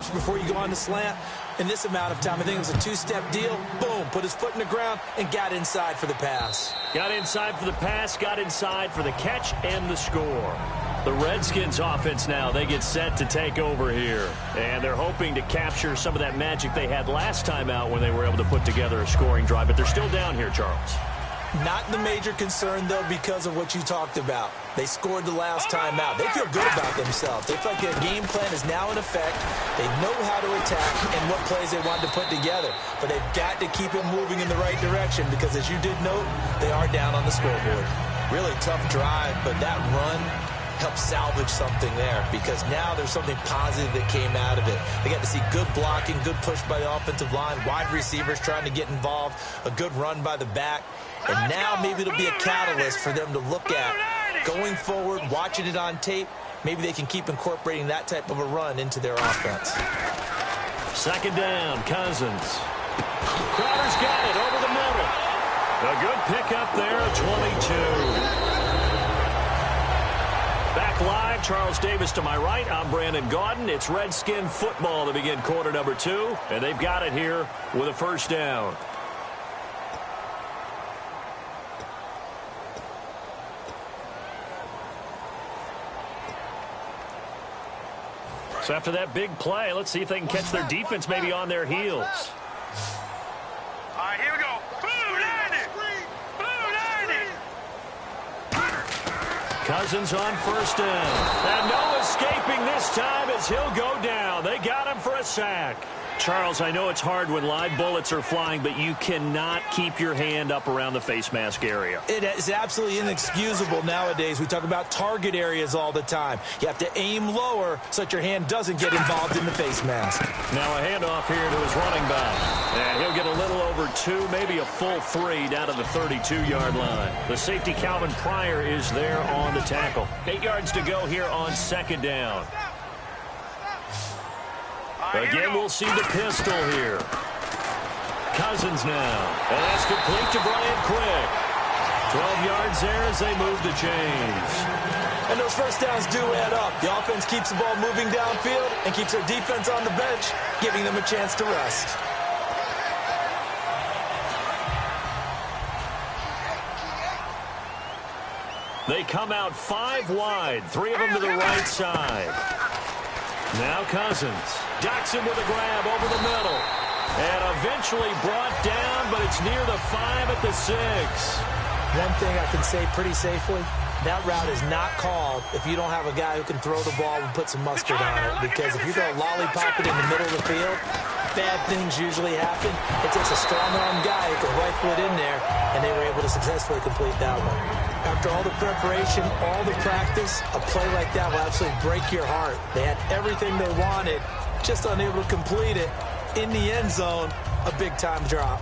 steps before you go on the slant. In this amount of time, I think it was a two-step deal. Boom, put his foot in the ground and got inside for the pass. Got inside for the pass, got inside for the catch and the score. The Redskins offense now, they get set to take over here. And they're hoping to capture some of that magic they had last time out when they were able to put together a scoring drive. But they're still down here, Charles. Not the major concern, though, because of what you talked about. They scored the last time out. They feel good about themselves. They feel like their game plan is now in effect. They know how to attack and what plays they want to put together. But they've got to keep it moving in the right direction because, as you did note, they are down on the scoreboard. Really tough drive, but that run helped salvage something there because now there's something positive that came out of it. They got to see good blocking, good push by the offensive line, wide receivers trying to get involved, a good run by the back. And now maybe it'll be a catalyst for them to look at going forward, watching it on tape. Maybe they can keep incorporating that type of a run into their offense. Second down, Cousins. Crowder's got it over the middle. A good pickup there, 22. Back live, Charles Davis to my right. I'm Brandon Gaudin. It's Redskin football to begin quarter number 2, and they've got it here with a first down. So after that big play, let's see if they can catch their defense maybe on their heels. All right, here we go. Cousins on first down. And no escaping this time as he'll go down. They got him for a sack. Charles, I know it's hard when live bullets are flying, but you cannot keep your hand up around the face mask area. It is absolutely inexcusable nowadays. We talk about target areas all the time. You have to aim lower so that your hand doesn't get involved in the face mask. Now a handoff here to his running back. And he'll get a little over 2, maybe a full 3 down to the 32-yard line. The safety, Calvin Pryor, is there on the tackle. 8 yards to go here on second down. Again, we'll see the pistol here. Cousins now. And that's complete to Brian Quick. 12 yards there as they move the chains. And those first downs do add up. The offense keeps the ball moving downfield and keeps their defense on the bench, giving them a chance to rest. They come out 5 wide, 3 of them to the right side. Now Cousins. Docks him with a grab over the middle. And eventually brought down, but it's near the 5 at the 6. One thing I can say pretty safely, that route is not called if you don't have a guy who can throw the ball and put some mustard on it. Because if you go lollipop it in the middle of the field, bad things usually happen. It takes a strong-arm guy who can rifle it in there, and they were able to successfully complete that one. After all the preparation, all the practice, a play like that will absolutely break your heart. They had everything they wanted, just unable to complete it. In the end zone, a big-time drop.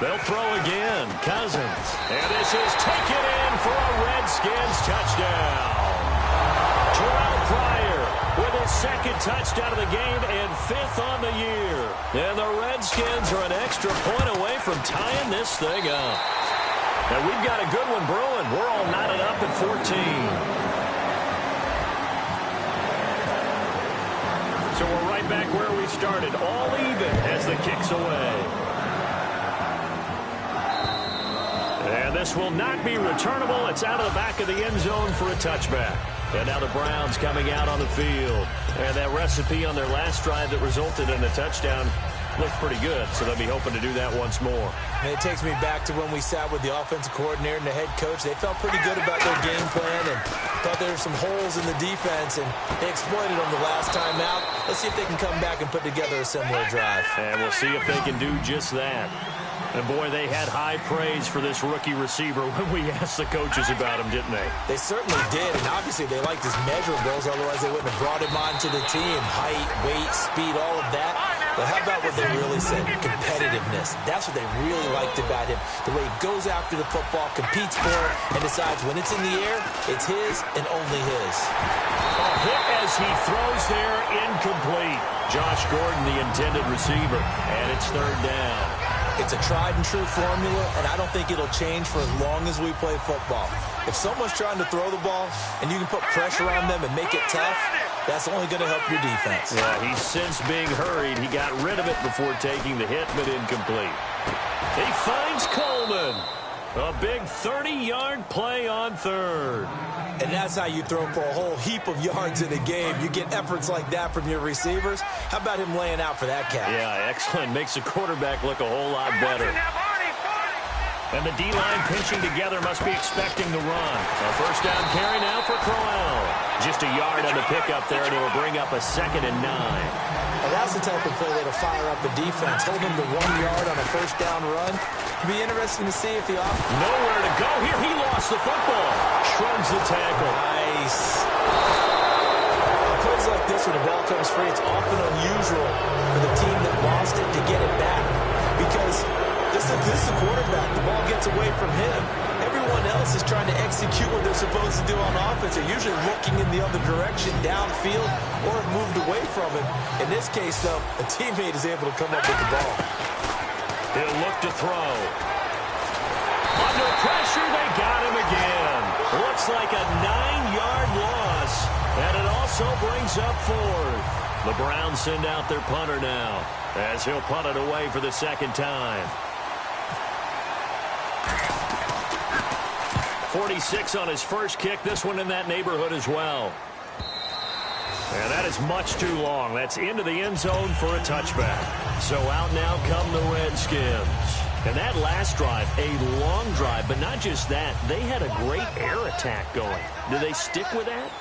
They'll throw again. Cousins. And this is taken in for a Redskins touchdown. Terrell Pryor with his second touchdown of the game and 5th on the year. And the Redskins are an extra point away from tying this thing up. And we've got a good one brewing. We're all knotted up at 14. So we're right back where we started. All even as the kick's away. And this will not be returnable. It's out of the back of the end zone for a touchback. And now the Browns coming out on the field. And that recipe on their last drive that resulted in a touchdown looked pretty good, so they'll be hoping to do that once more. And it takes me back to when we sat with the offensive coordinator and the head coach. They felt pretty good about their game plan and thought there were some holes in the defense, and they exploited them the last time out. Let's see if they can come back and put together a similar drive. And we'll see if they can do just that. And, boy, they had high praise for this rookie receiver when we asked the coaches about him, didn't they? They certainly did, and obviously they liked his measurables, otherwise they wouldn't have brought him onto the team. Height, weight, speed, all of that. But how about what they really said? Competitiveness. That's what they really liked about him. The way he goes after the football, competes for it, and decides when it's in the air, it's his and only his. A hit as he throws there, incomplete. Josh Gordon, the intended receiver, and it's third down. It's a tried-and-true formula, and I don't think it'll change for as long as we play football. If someone's trying to throw the ball and you can put pressure on them and make it tough, that's only going to help your defense. Yeah, he's since being hurried. He got rid of it before taking the hit, but incomplete. He finds Coleman. A big 30-yard play on third. And that's how you throw for a whole heap of yards in a game. You get efforts like that from your receivers. How about him laying out for that catch? Yeah, excellent. Makes the quarterback look a whole lot better. And the D-line pinching together must be expecting the run. A first down carry now for Crowell. Just a yard on the pickup there, and it'll bring up a 2nd and 9. Well, that's the type of play that'll fire up the defense. Hold them to 1 yard on a first down run. It'll be interesting to see if the offense... Nowhere to go here. He lost the football. Shrugs the tackle. Nice. Plays like this when the ball comes free, it's often unusual for the team that lost it to get it back. Because this is the quarterback. The ball gets away from him. Everyone else is trying to execute what they're supposed to do on offense. They're usually looking in the other direction, downfield, or have moved away from him. In this case, though, a teammate is able to come up with the ball. He'll look to throw. Under pressure, they got him again. Looks like a 9-yard loss, and it also brings up 4th. The Browns send out their punter now, as he'll punt it away for the 2nd time. 46 on his first kick. This one in that neighborhood as well. And that is much too long. That's into the end zone for a touchback. So out now come the Redskins. And that last drive, a long drive, but not just that. They had a great air attack going. Do they stick with that?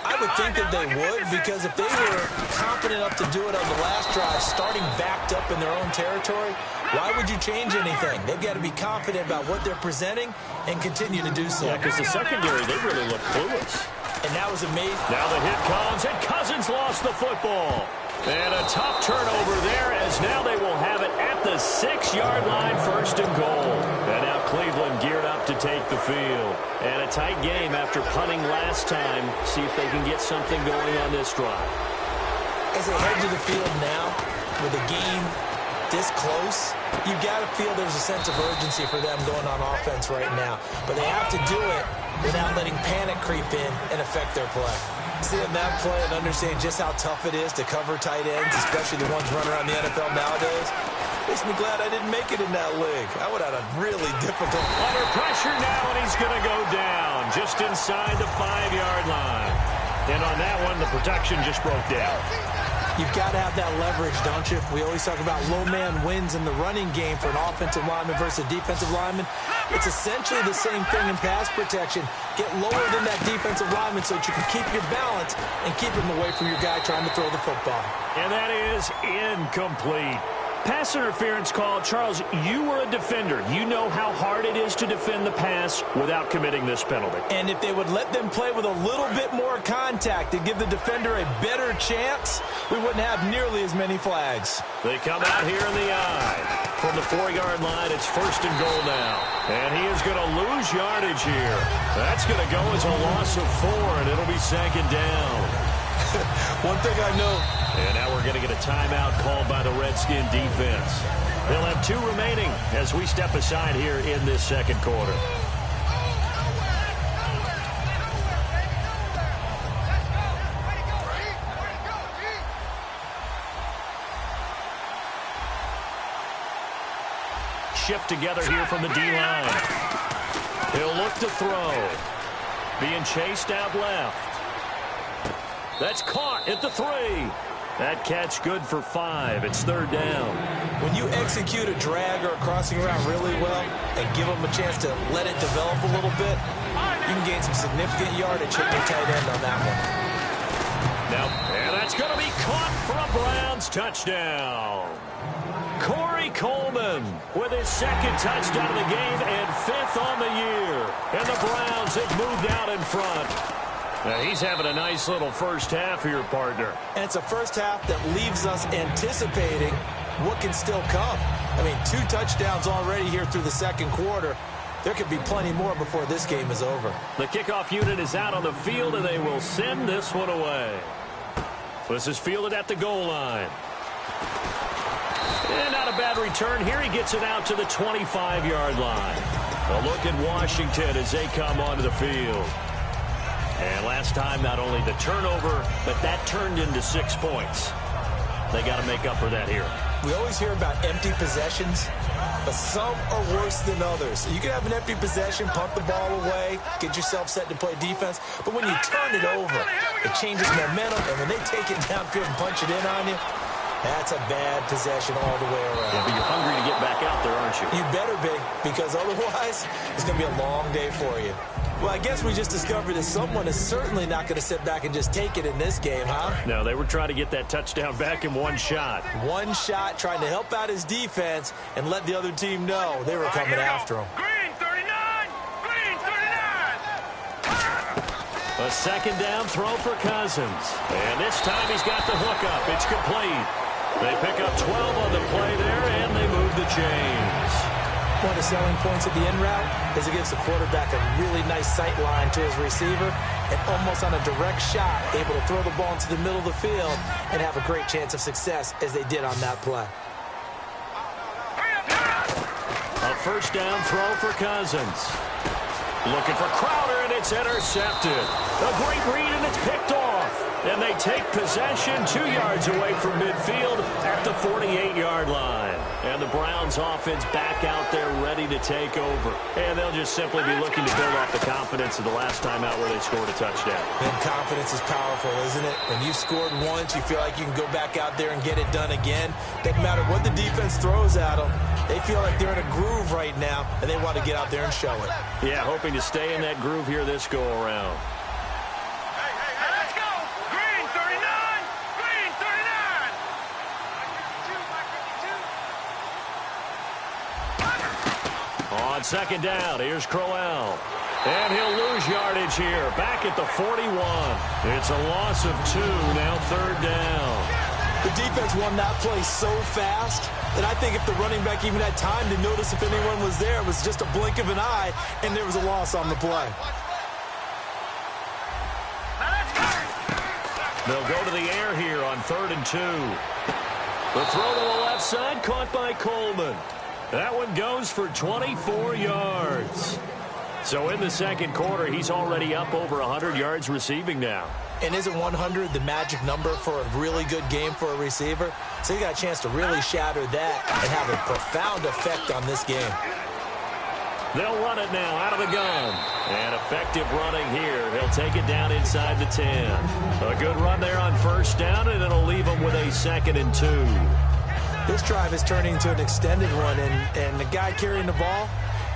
I would think that they would, because if they were confident enough to do it on the last drive, starting backed up in their own territory, why would you change anything? They've got to be confident about what they're presenting and continue to do so. Yeah, because the secondary, they really look clueless. And that was amazing. Now the hit comes, and Cousins lost the football. And a tough turnover there, as now they will have it at the 6-yard line, 1st and goal. And now Cleveland geared up to take the field. And a tight game after punting last time. See if they can get something going on this drive. As they head to the field now, with the game this close, you've got to feel there's a sense of urgency for them going on offense right now. But they have to do it without letting panic creep in and affect their play. Seeing that play and understanding just how tough it is to cover tight ends, especially the ones running around the NFL nowadays, makes me glad I didn't make it in that league. I would have had a really difficult... Under pressure now, and he's going to go down just inside the 5-yard line. And on that one, the protection just broke down. You've got to have that leverage, don't you? We always talk about low man wins in the running game for an offensive lineman versus a defensive lineman. It's essentially the same thing in pass protection. Get lower than that defensive lineman so that you can keep your balance and keep him away from your guy trying to throw the football. And that is incomplete. Pass interference call. Charles, you were a defender. You know how hard it is to defend the pass without committing this penalty. And if they would let them play with a little bit more contact and give the defender a better chance, we wouldn't have nearly as many flags. They come out here in the eye. From the 4-yard line, it's 1st and goal now. And he is going to lose yardage here. That's going to go as a loss of 4, and it'll be 2nd down. One thing I know. And now we're going to get a timeout called by the Redskin defense. They'll have 2 remaining as we step aside here in this 2nd quarter. Shift together here from the D-line. He'll look to throw. Being chased out left. That's caught at the 3. That catch good for 5. It's 3rd down. When you execute a drag or a crossing route really well and give them a chance to let it develop a little bit, you can gain some significant yardage hitting your tight end on that one. Now, and that's going to be caught for a Browns touchdown. Corey Coleman with his 2nd touchdown of the game and 5th on the year. And the Browns have moved out in front. Now, he's having a nice little first half here, partner. And it's a first half that leaves us anticipating what can still come. I mean, 2 touchdowns already here through the 2nd quarter. There could be plenty more before this game is over. The kickoff unit is out on the field, and they will send this one away. This is fielded at the goal line. And not a bad return here. He gets it out to the 25-yard line. A look at Washington as they come onto the field. And last time, not only the turnover, but that turned into 6 points. They got to make up for that here. We always hear about empty possessions, but some are worse than others. You can have an empty possession, punt the ball away, get yourself set to play defense, but when you turn it over, it changes momentum, and when they take it downfield and punch it in on you, that's a bad possession all the way around. Yeah, but you're hungry to get back out there, aren't you? You better be, because otherwise, it's going to be a long day for you. Well, I guess we just discovered that someone is certainly not going to sit back and just take it in this game, huh? No, they were trying to get that touchdown back in one shot. One shot, trying to help out his defense and let the other team know they were coming after him. Green 39! Green 39! A second down throw for Cousins. And this time he's got the hook up. It's complete. They pick up 12 on the play there, and they move the chains. One of the selling points of the in route is it gives the quarterback a really nice sight line to his receiver and almost on a direct shot able to throw the ball into the middle of the field and have a great chance of success as they did on that play. A first down throw for Cousins. Looking for Crowder, and it's intercepted. A great read, and it's picked off. And they take possession 2 yards away from midfield at the 48-yard line. And the Browns offense back out there ready to take over. And they'll just simply be looking to build off the confidence of the last time out where they scored a touchdown. And confidence is powerful, isn't it? When you've scored once, you feel like you can go back out there and get it done again. Doesn't matter what the defense throws at them. They feel like they're in a groove right now, and they want to get out there and show it. Yeah, hoping to stay in that groove here this go-around. Let's go! Green 39! Green 39! On second down, here's Crowell. And he'll lose yardage here, back at the 41. It's a loss of 2, now third down. The defense won that play so fast that I think if the running back even had time to notice if anyone was there, it was just a blink of an eye, and there was a loss on the play. They'll go to the air here on 3rd and 2. The throw to the left side, caught by Coleman. That one goes for 24 yards. So in the second quarter, he's already up over 100 yards receiving now. And isn't 100 the magic number for a really good game for a receiver? So he got a chance to really shatter that and have a profound effect on this game. They'll run it now out of the gun. And effective running here. He'll take it down inside the 10. A good run there on first down, and it'll leave him with a 2nd and 2. This drive is turning into an extended one, and the guy carrying the ball,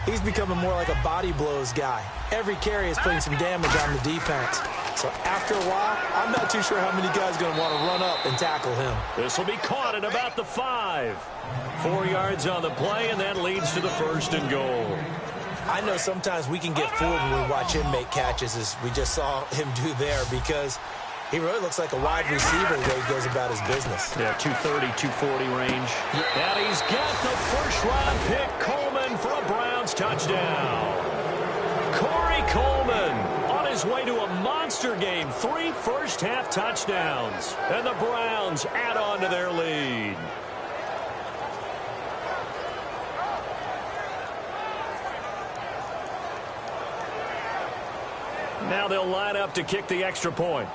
he's becoming more like a body blows guy. Every carry is putting some damage on the defense. So after a while, I'm not too sure how many guys are going to want to run up and tackle him. This will be caught at about the 5. 4 yards on the play, and that leads to the 1st and goal. I know sometimes we can get fooled when we watch him make catches, as we just saw him do there, because he really looks like a wide receiver the way he goes about his business. Yeah, 230, 240 range. And he's got the first-round pick, Coleman, for a Browns touchdown. Corey Coleman on his way to a monster game. 3 first-half touchdowns. And the Browns add on to their lead. Now they'll line up to kick the extra point.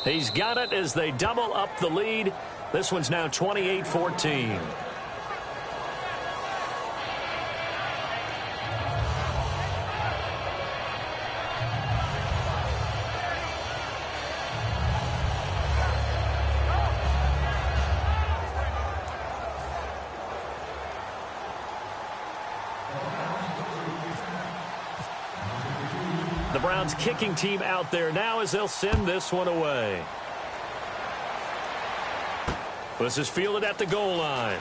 He's got it as they double up the lead. This one's now 28-14. The Browns kicking team out there now as they'll send this one away. This is fielded at the goal line.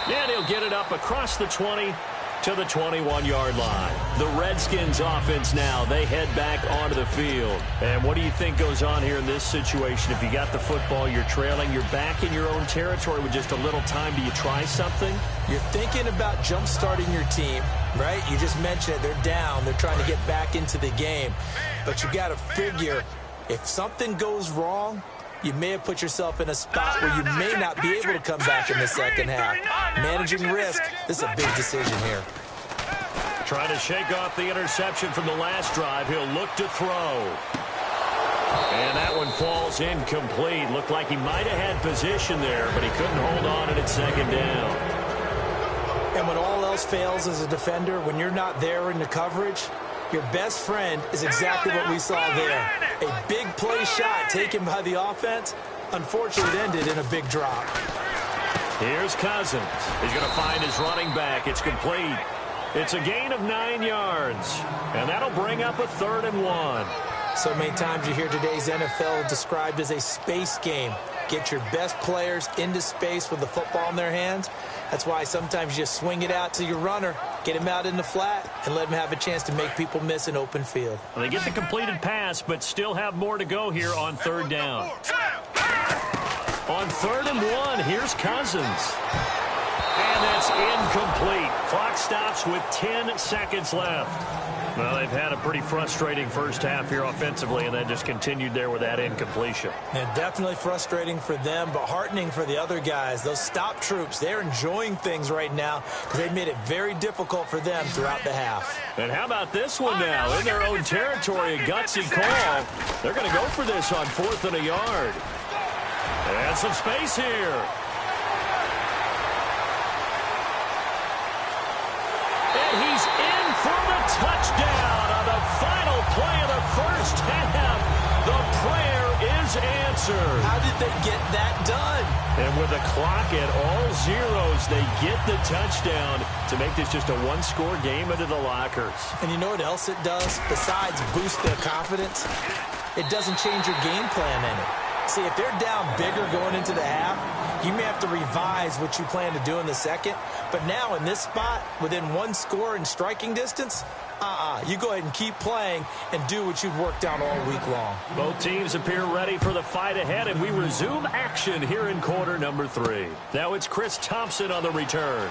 And he'll get it up across the 20 to the 21-yard line. The Redskins offense now, they head back onto the field. And what do you think goes on here in this situation? If you got the football, you're trailing, you're back in your own territory with just a little time. Do you try something? You're thinking about jump-starting your team, right? You just mentioned it. They're down. They're trying to get back into the game. But you got to figure, if something goes wrong, you may have put yourself in a spot where you may not be able to come back in the second half. Managing risk, this is a big decision here. Trying to shake off the interception from the last drive. He'll look to throw. And that one falls incomplete. Looked like he might have had position there, but he couldn't hold on and it's second down. And when all else fails as a defender, when you're not there in the coverage, your best friend is exactly what we saw there. A big play shot taken by the offense. Unfortunately, it ended in a big drop. Here's Cousins. He's going to find his running back. It's complete. It's a gain of 9 yards. And that'll bring up a 3rd and 1. So many times you hear today's NFL described as a space game. Get your best players into space with the football in their hands. That's why sometimes you just swing it out to your runner, get him out in the flat, and let him have a chance to make people miss an open field. Well, they get the completed pass, but still have more to go here on 3rd down. On 3rd and 1, here's Cousins. And that's incomplete. Clock stops with 10 seconds left. Well, they've had a pretty frustrating first half here offensively, and then just continued there with that incompletion. And definitely frustrating for them, but heartening for the other guys. Those stop troops, they're enjoying things right now because they made it very difficult for them throughout the half. And how about this one now? In their own territory, a gutsy call. They're going to go for this on 4th and a yard. And some space here. And he's in for the touchdown on the final play of the first half. The prayer is answered. How did they get that done? And with the clock at all zeros, they get the touchdown to make this just a one-score game into the lockers. And you know what else it does? Besides boost their confidence, it doesn't change your game plan any. See, if they're down bigger going into the half, you may have to revise what you plan to do in the second. But now in this spot, within 1 score in striking distance, you go ahead and keep playing and do what you've worked on all week long. Both teams appear ready for the fight ahead, and we resume action here in quarter number 3. Now it's Chris Thompson on the return.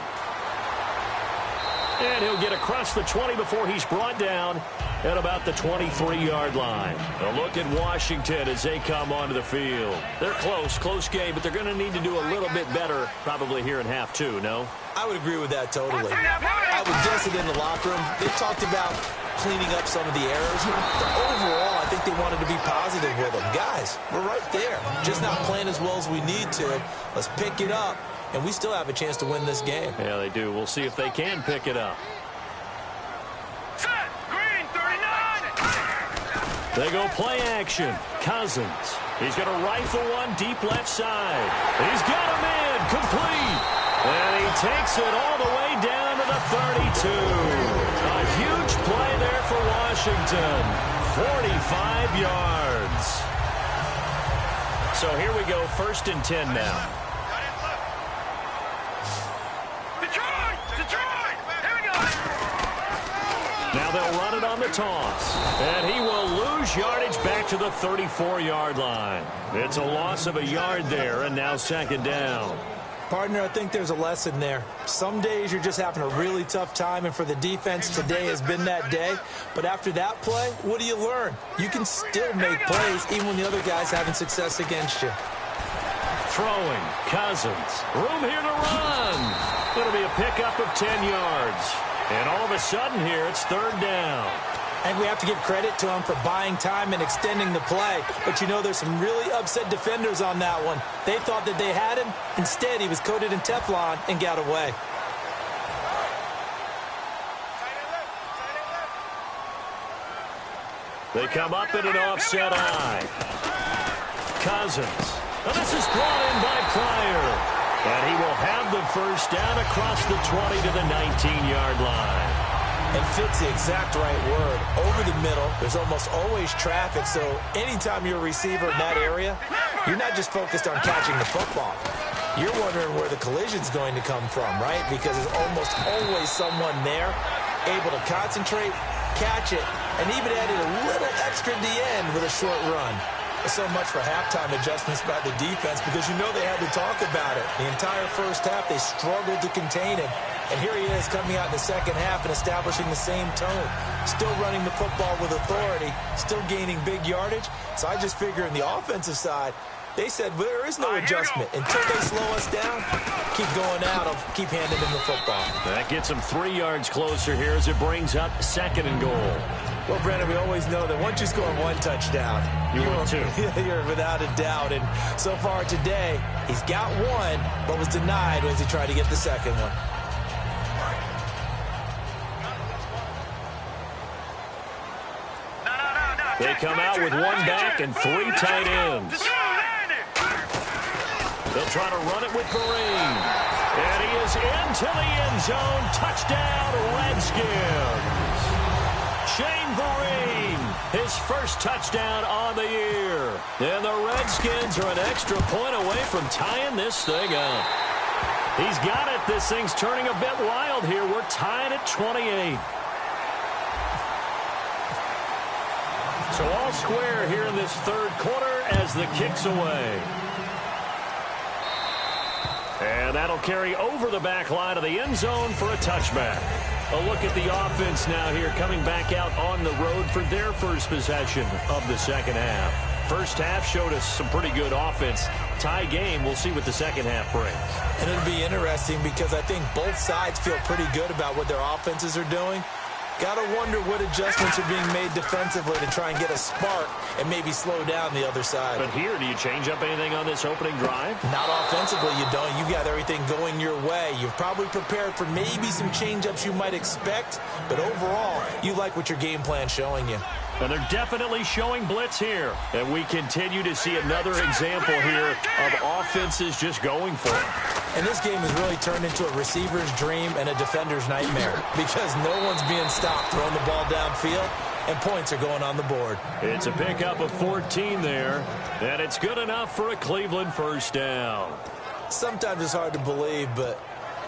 And he'll get across the 20 before he's brought down at about the 23-yard line. A look at Washington as they come onto the field. They're close game, but they're going to need to do a little bit better probably here in half 2, no? I would agree with that totally. I would guess it in the locker room. They talked about cleaning up some of the errors. But overall, I think they wanted to be positive with them. Guys, we're right there. Just not playing as well as we need to. Let's pick it up. And we still have a chance to win this game. Yeah, they do. We'll see if they can pick it up. Set. Green, 39. They go play action. Cousins. He's going to rifle one deep left side. He's got him in. Complete. And he takes it all the way down to the 32. A huge play there for Washington. 45 yards. So here we go. 1st and 10 now. Now they'll run it on the toss. And he will lose yardage back to the 34-yard line. It's a loss of a yard there, and now 2nd down. Partner, I think there's a lesson there. Some days you're just having a really tough time, and for the defense, today has been that day. But after that play, what do you learn? You can still make plays even when the other guy's having success against you. Throwing, Cousins. Room here to run. It'll be a pickup of 10 yards. And all of a sudden here, it's 3rd down. And we have to give credit to him for buying time and extending the play. But you know, there's some really upset defenders on that one. They thought that they had him. Instead, he was coated in Teflon and got away. They come up in an offset eye. Cousins. And this is brought in by Pryor. And he will have the first down across the 20 to the 19-yard line. And fits the exact right word. Over the middle, there's almost always traffic, so anytime you're a receiver in that area, you're not just focused on catching the football. You're wondering where the collision's going to come from, right? Because there's almost always someone there able to concentrate, catch it, and even added a little extra at the end with a short run. So much for halftime adjustments by the defense, because you know they had to talk about it. The entire first half, they struggled to contain him. And here he is coming out in the second half and establishing the same tone. Still running the football with authority, still gaining big yardage. So I just figure in the offensive side, they said there is no adjustment. Until they slow us down, keep going out, keep handing them the football. That gets them 3 yards closer here as it brings up 2nd and goal. Well, Brandon, we always know that once you score 1 touchdown, you're without a doubt. And so far today, he's got 1, but was denied as he tried to get the second one. They come out with 1 back and 3 tight ends. They'll try to run it with Vereen. And he is into the end zone. Touchdown, Redskins. Shane Vereen, his first touchdown on the year. And the Redskins are an extra point away from tying this thing up. He's got it. This thing's turning a bit wild here. We're tied at 28. So all square here in this third quarter as the kick's away. And that'll carry over the back line of the end zone for a touchback. A look at the offense now here, coming back out on the road for their first possession of the second half. First half showed us some pretty good offense. Tie game, we'll see what the second half brings. And it'll be interesting because I think both sides feel pretty good about what their offenses are doing. Got to wonder what adjustments are being made defensively to try and get a spark and maybe slow down the other side. But here, do you change up anything on this opening drive? Not offensively, you don't. You got everything going your way. You've probably prepared for maybe some change-ups you might expect, but overall, you like what your game plan's showing you. And they're definitely showing blitz here. And we continue to see another example here of offenses just going for it. And this game has really turned into a receiver's dream and a defender's nightmare because no one's being stopped throwing the ball downfield, and points are going on the board. It's a pickup of 14 there, and it's good enough for a Cleveland first down. Sometimes it's hard to believe, but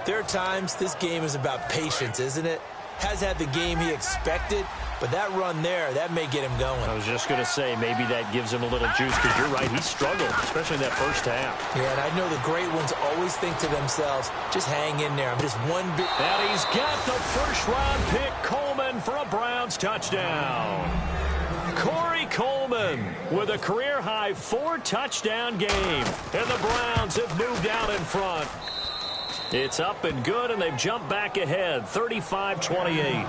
there are times this game is about patience, isn't it? Has had the game he expected, but that run there, that may get him going. I was just going to say, maybe that gives him a little juice, because you're right, he struggled, especially in that first half. Yeah, and I know the great ones always think to themselves, just hang in there. I'm just one bit. And he's got the first-round pick, Coleman, for a Browns touchdown. Corey Coleman with a career-high 4-touchdown game. And the Browns have moved out in front. It's up and good, and they've jumped back ahead, 35-28.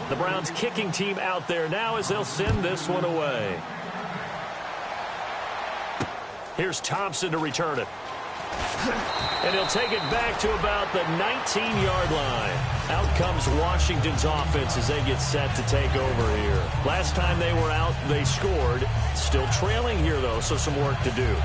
The Browns kicking team out there now as they'll send this one away. Here's Thompson to return it. And he'll take it back to about the 19-yard line. Out comes Washington's offense as they get set to take over here. Last time they were out, they scored. Still trailing here, though, so some work to do.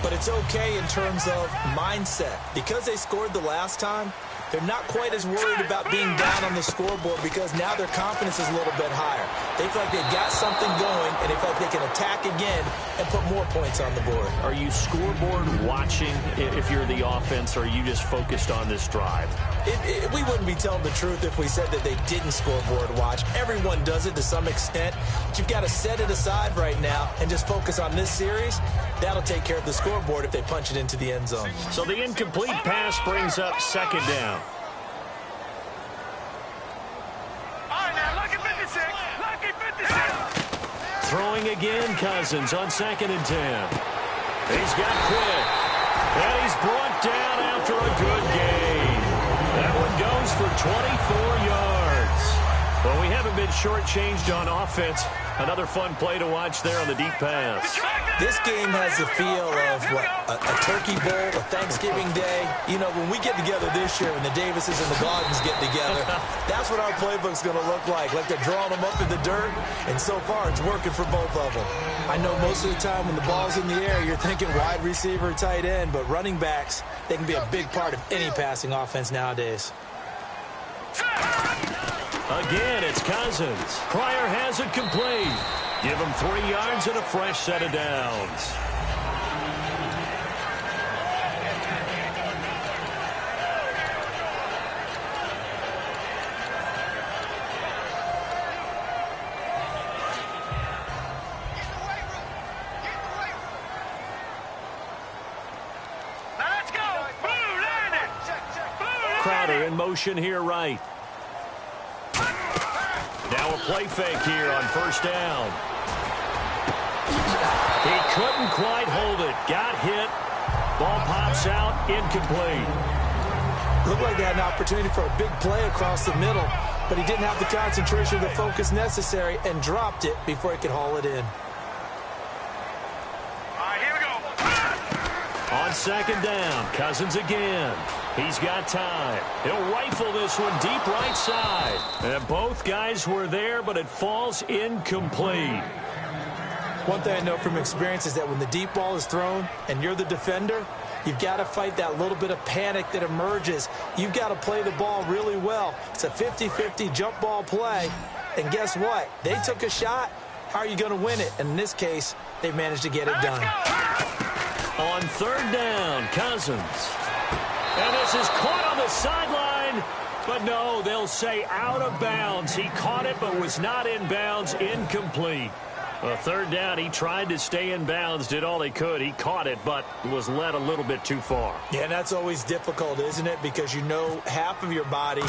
But it's okay in terms of mindset. Because they scored the last time, they're not quite as worried about being down on the scoreboard because now their confidence is a little bit higher. They feel like they've got something going, and they feel like they can attack again and put more points on the board. Are you scoreboard watching if you're the offense, or are you just focused on this drive? We wouldn't be telling the truth if we said that they didn't scoreboard watch. Everyone does it to some extent, but you've got to set it aside right now and just focus on this series. That'll take care of the scoreboard if they punch it into the end zone. So the incomplete pass brings up second down. Throwing again, Cousins on 2nd and 10. He's got quick. And he's brought down after a good gain. That one goes for 24 yards. Well, we haven't been shortchanged on offense. Another fun play to watch there on the deep pass. This game has the feel of, what, a turkey bowl, a Thanksgiving day. You know, when we get together this year, when the Davises and the Gardens get together, that's what our playbook's going to look like. Like they're drawing them up in the dirt, and so far it's working for both of them. I know most of the time when the ball's in the air, you're thinking wide receiver, tight end, but running backs, they can be a big part of any passing offense nowadays. Again, it's Cousins. Pryor has it complete. Give him 3 yards and a fresh set of downs. Let's go. Blue landed. Crowder in motion here right. Now a play fake here on first down. He couldn't quite hold it. Got hit. Ball pops out. Incomplete. Looked like they had an opportunity for a big play across the middle, but he didn't have the concentration or the focus necessary and dropped it before he could haul it in. All right, here we go. On second down, Cousins again. He's got time. He'll rifle this one deep right side. And both guys were there, but it falls incomplete. One thing I know from experience is that when the deep ball is thrown and you're the defender, you've got to fight that little bit of panic that emerges. You've got to play the ball really well. It's a 50-50 jump ball play. And guess what? They took a shot. How are you going to win it? And in this case, they managed to get it done. On third down, Cousins. And this is caught on the sideline. But no, they'll say out of bounds. He caught it but was not in bounds. Incomplete. Well, third down, he tried to stay in bounds, did all he could. He caught it, but was led a little bit too far. Yeah, and that's always difficult, isn't it? Because you know half of your body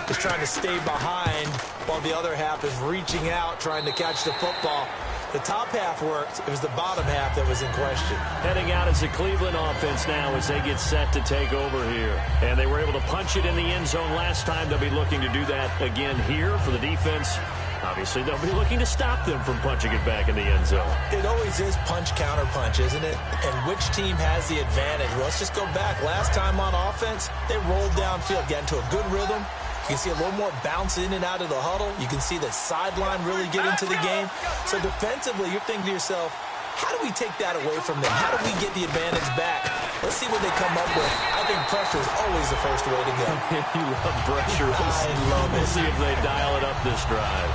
is trying to stay behind while the other half is reaching out, trying to catch the football. The top half worked. It was the bottom half that was in question. Heading out as the Cleveland offense now as they get set to take over here. And they were able to punch it in the end zone last time. They'll be looking to do that again here for the defense. Obviously, they'll be looking to stop them from punching it back in the end zone. It always is punch, counter punch, isn't it? And which team has the advantage? Well, let's just go back. Last time on offense, they rolled downfield, got into a good rhythm. You can see a little more bounce in and out of the huddle. You can see the sideline really get into the game. So defensively, you're thinking to yourself, how do we take that away from them? How do we get the advantage back? Let's see what they come up with. I think pressure is always the first way to go. You love pressure. I love it. We'll see if they dial it up this drive.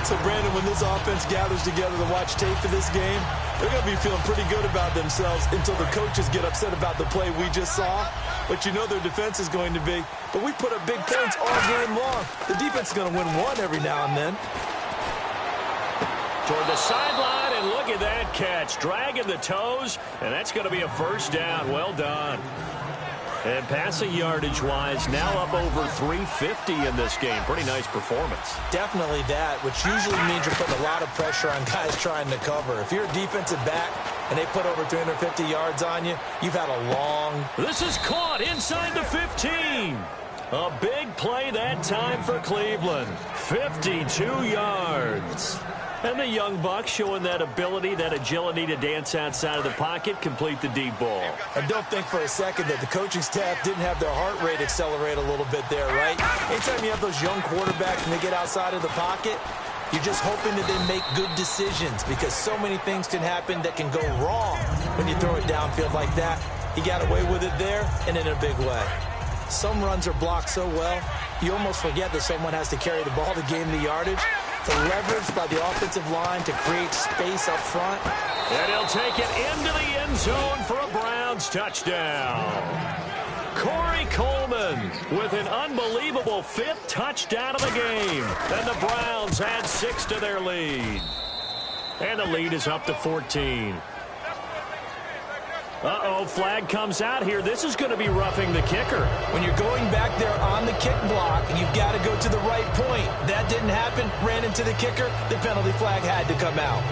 So, Brandon, when this offense gathers together to watch tape for this game, they're going to be feeling pretty good about themselves until the coaches get upset about the play we just saw. But you know their defense is going to be. But we put up big points all game long. The defense is going to win one every now and then. Toward the sideline, and look at that catch. Dragging the toes, and that's going to be a first down. Well done. And passing yardage-wise, now up over 350 in this game. Pretty nice performance. Definitely that, which usually means you're putting a lot of pressure on guys trying to cover. If you're a defensive back and they put over 350 yards on you, you've had a long... This is caught inside the 15. A big play that time for Cleveland. 52 yards. And the young Bucks showing that ability, that agility to dance outside of the pocket, complete the deep ball. And don't think for a second that the coaching staff didn't have their heart rate accelerate a little bit there, right? Anytime you have those young quarterbacks and they get outside of the pocket, you're just hoping that they make good decisions because so many things can happen that can go wrong when you throw it downfield like that. He got away with it there and in a big way. Some runs are blocked so well, you almost forget that someone has to carry the ball to gain the yardage. The leverage by the offensive line to create space up front. And he'll take it into the end zone for a Browns touchdown. Corey Coleman with an unbelievable 5th touchdown of the game. And the Browns add 6 to their lead. And the lead is up to 14. Uh-oh, flag comes out here. This is going to be roughing the kicker. When you're going back there on the kick block, you've got to go to the right point. That didn't happen. Ran into the kicker. The penalty flag had to come out.